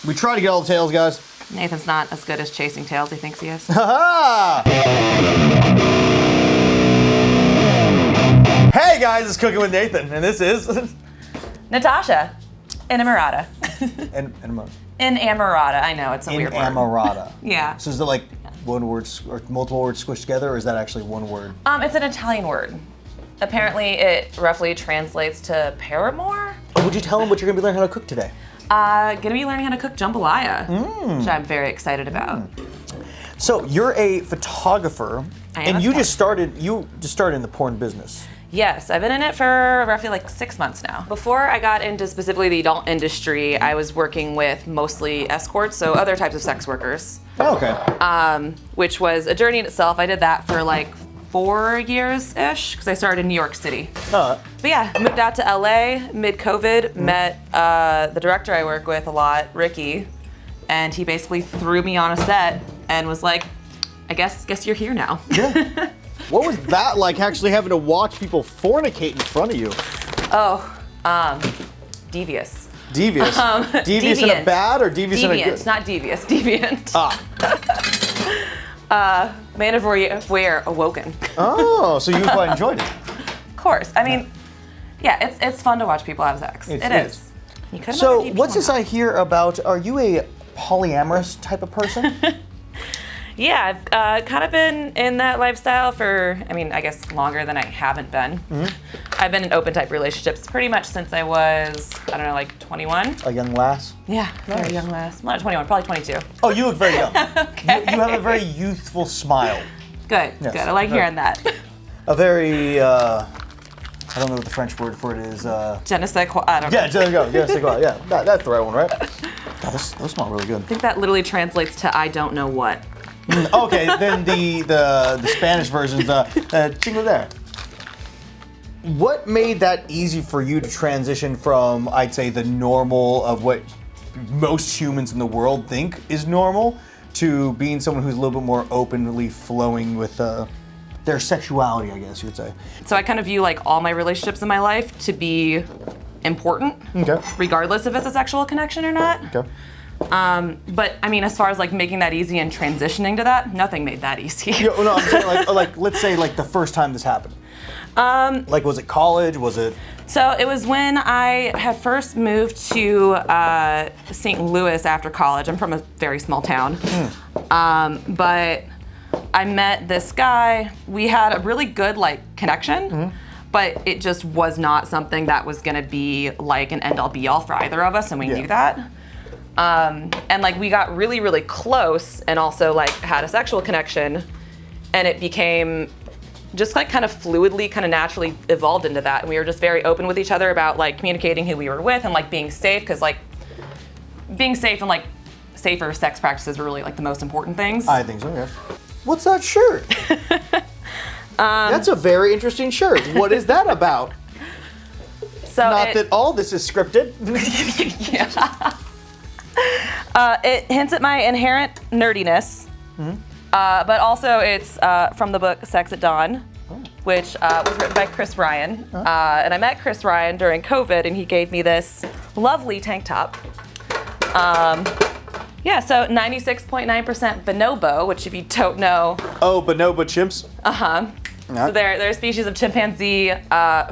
We try to get all the tails, guys. Nathan's not as good as chasing tails he thinks he is. Ha Hey guys, it's Cooking with Nathan, and this is Natasha. Inamorata. Inamorata. I know, it's a weird word. Inamorata. Yeah. So is it like one word or multiple words squished together, or is that actually one word? It's an Italian word. Apparently, it roughly translates to paramour. Would you tell them what you're gonna be learning how to cook today? Gonna be learning how to cook jambalaya, which I'm very excited about. So you're a photographer, and you just started in the porn business. Yes, I've been in it for roughly like 6 months now. Before I got into specifically the adult industry, I was working with mostly escorts, so other types of sex workers. Oh, okay. Which was a journey in itself. I did that for like 4 years-ish, because I started in New York City. But yeah, moved out to LA mid-COVID, met the director I work with a lot, Ricky, and he basically threw me on a set and was like, I guess you're here now. Yeah. What was that like, actually having to watch people fornicate in front of you? Devious. Devious? Devious in a bad or devious in a good? Not devious, deviant. Man of voyeur awoken. Oh, so you quite enjoyed it. Of course. I mean, yeah, it's fun to watch people have sex. It is. You couldn't so keep what's this going I hear about, are you a polyamorous type of person? Yeah, I've kind of been in that lifestyle for, I guess longer than I haven't been. I've been in open type relationships pretty much since I was, like 21. A young lass? Yeah, very young lass. Not 21, probably 22. Oh, you look very young. Okay. You have a very youthful smile. Good, Yes. good. I like hearing that. A very, I don't know what the French word for it is. Je ne sais quoi, I don't know. Yeah, there you go. Yeah, that's the right one, right? God, those smell really good. I think that literally translates to I don't know what. Okay, then the Spanish version's chingo there. What made that easy for you to transition from, I'd say, the normal of what most humans in the world think is normal to being someone who's a little bit more openly flowing with their sexuality, I guess you would say? So I kind of view like all my relationships in my life to be important, regardless if it's a sexual connection or not. Okay. But as far as like making that easy and transitioning to that, nothing made that easy. No, I'm saying like let's say like the first time this happened. Like was it college? Was it? So it was when I had first moved to St. Louis after college. I'm from a very small town. But I met this guy. We had a really good like connection, but it just was not something that was gonna be like an end all be all for either of us, and we knew that. And like we got really, really close and also like had a sexual connection, and it became just like kind of fluidly, kind of naturally evolved into that. And we were just very open with each other about like communicating who we were with and like being safe, because like being safe and like safer sex practices were really like the most important things. I think so, yes. What's that shirt? That's a very interesting shirt. What is that about? So Not that all this is scripted. Yeah. It hints at my inherent nerdiness, but also it's from the book Sex at Dawn, which was written by Chris Ryan. And I met Chris Ryan during COVID, and he gave me this lovely tank top. Yeah, so 96.9% bonobo, which if you don't know... Oh, bonobo chimps? So they're a species of chimpanzee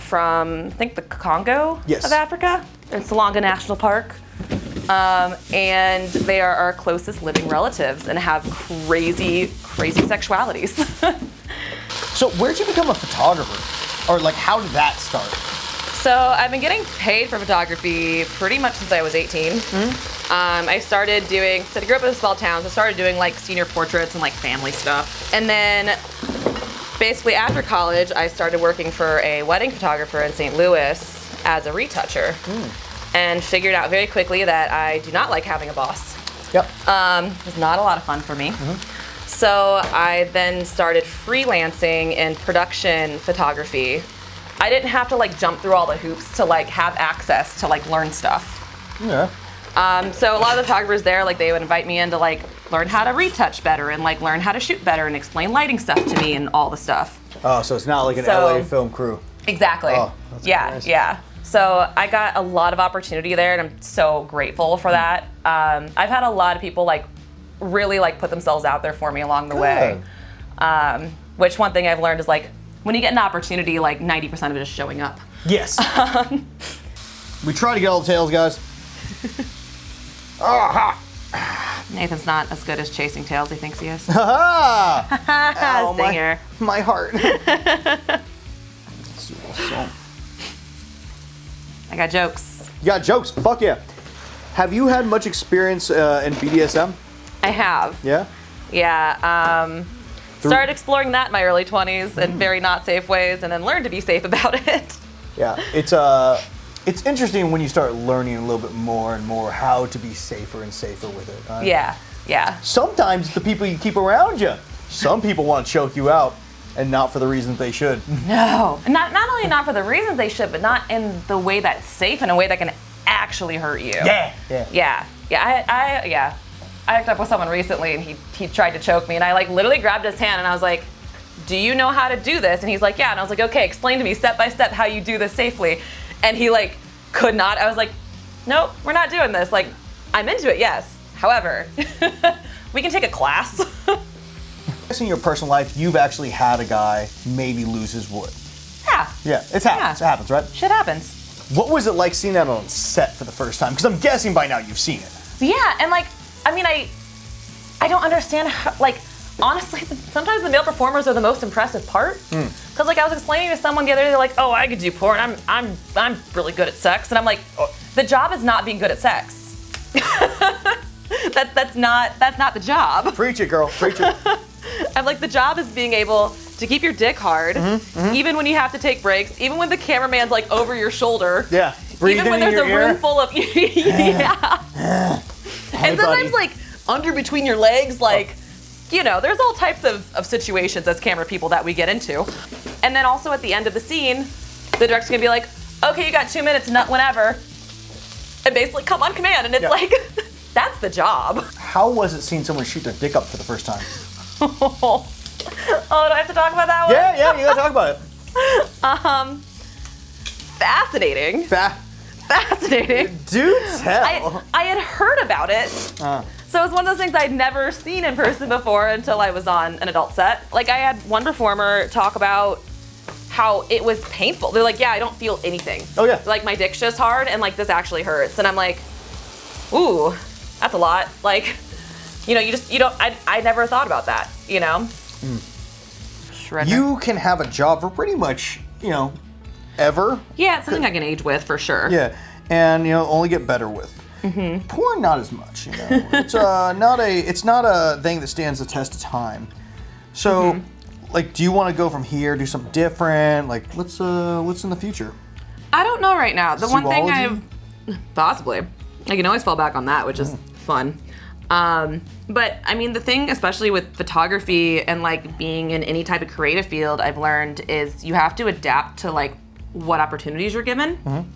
from, I think, the Congo of Africa. It's Salonga National Park. And they are our closest living relatives and have crazy, crazy sexualities. So where'd you become a photographer? Or like, how did that start? So I've been getting paid for photography pretty much since I was 18. I started doing, so I grew up in a small town, so I started doing like senior portraits and like family stuff. And then basically after college, I started working for a wedding photographer in St. Louis as a retoucher. And figured out very quickly that I do not like having a boss. It was not a lot of fun for me. So I then started freelancing in production photography. I didn't have to like jump through all the hoops to like have access to like learn stuff. So a lot of the photographers there, like they would invite me in to like learn how to retouch better and like learn how to shoot better and explain lighting stuff to me and all the stuff. Oh, so it's not like an LA film crew. Exactly. Oh, that's nice. Yeah. So I got a lot of opportunity there, and I'm so grateful for that. I've had a lot of people like really like put themselves out there for me along the way. Which one thing I've learned is like when you get an opportunity, like 90% of it is showing up. Yes. We try to get all the tails, guys. Nathan's not as good as chasing tails he thinks he is. Ow, Zinger. my heart. So. I got jokes. You got jokes? Fuck yeah. Have you had much experience in BDSM? I have. Yeah? Yeah. Started exploring that in my early 20s in very not safe ways, and then learned to be safe about it. Yeah. It's interesting when you start learning a little bit more and more how to be safer and safer with it. Right? Yeah. Yeah. Sometimes the people you keep around you. Some people want to choke you out, and not for the reasons they should. No. Not only not for the reasons they should, but not in the way that's safe, in a way that can actually hurt you. Yeah. Yeah. I hooked up with someone recently, and he tried to choke me, and I like literally grabbed his hand, and I was like, "Do you know how to do this?" And he's like, "Yeah." And I was like, "Okay, explain to me step by step how you do this safely." And he like could not. I was like, "Nope, we're not doing this. Like, I'm into it, yes. However, we can take a class." In your personal life, you've actually had a guy maybe lose his wood. Yeah. Yeah, it happens. It happens, right? Shit happens. What was it like seeing that on set for the first time? Because I'm guessing by now you've seen it. Yeah, and like, I mean, I don't understand how, like, honestly, sometimes the male performers are the most impressive part. Because like I was explaining to someone the other day, they're like, "Oh, I could do porn. I'm really good at sex," and I'm like, the job is not being good at sex. that's not the job. Preach it, girl. Preach it. I'm like, the job is being able to keep your dick hard, even when you have to take breaks, even when the cameraman's like over your shoulder. Yeah. Even when there's a room full of yeah. Hey, and sometimes buddy. like under between your legs, like, you know, there's all types of situations as camera people that we get into. And then also at the end of the scene, the director's gonna be like, "Okay, you got 2 minutes, not whenever." And basically come on command. And it's like, that's the job. How was it seeing someone shoot their dick up for the first time? Oh, do I have to talk about that one? Yeah, you gotta talk about it. Fascinating. Fascinating. Do tell. I had heard about it. So it was one of those things I'd never seen in person before until I was on an adult set. Like I had one performer talk about how it was painful. They're like, "Yeah, I don't feel anything." Oh yeah. Like my dick's just hard and like this actually hurts. And I'm like, ooh, that's a lot. Like, you know, I never thought about that, you know? Shredder. You can have a job for pretty much, ever. Yeah, it's something I can age with for sure. Yeah, and only get better with. Porn, not as much. It's not a thing that stands the test of time. So, like, do you want to go from here, do something different? Like, what's in the future? I don't know right now. The one thing Zoology? possibly, I can always fall back on that, which is fun. But I mean, the thing, especially with photography and like being in any type of creative field, I've learned is you have to adapt to like what opportunities you're given.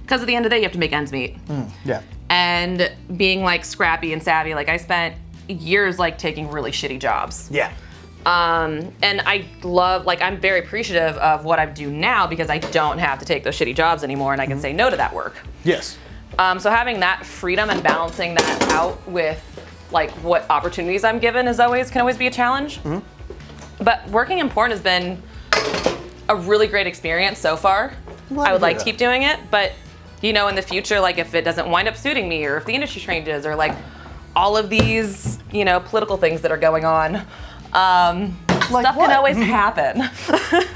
Because at the end of the day, you have to make ends meet. Yeah. And being like scrappy and savvy, like I spent years like taking really shitty jobs. Yeah. And I love, like, I'm very appreciative of what I do now because I don't have to take those shitty jobs anymore and I can say no to that work. Yes. So having that freedom and balancing that out with like what opportunities I'm given can always be a challenge. But working in porn has been a really great experience so far. I would like to keep doing it, but in the future, like if it doesn't wind up suiting me or if the industry changes or like all of these, political things that are going on, stuff can always happen. All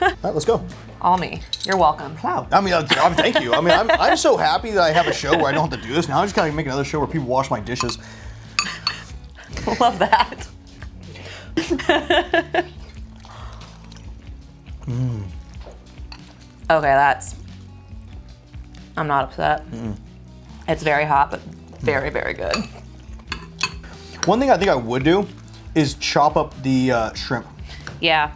right, let's go. All me. You're welcome. Proud. I mean, thank you. I mean, I'm so happy that I have a show where I don't have to do this. Now I just gotta make another show where people wash my dishes. Love that. Okay, I'm not upset. It's very hot, but very, very good. One thing I think I would do is chop up the shrimp. Yeah.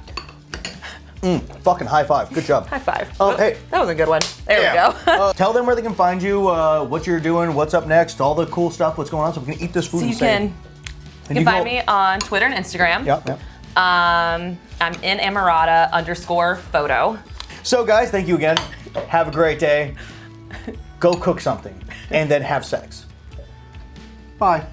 Fucking high five. Good job. High five. Oh, hey. That was a good one. There we go. Tell them where they can find you, what you're doing, what's up next, all the cool stuff, what's going on, so we can eat this food So and you say. can find me on Twitter and Instagram. Yep. I'm in Emirata _photo. So guys, thank you again. have a great day, go cook something, and then have sex. Bye.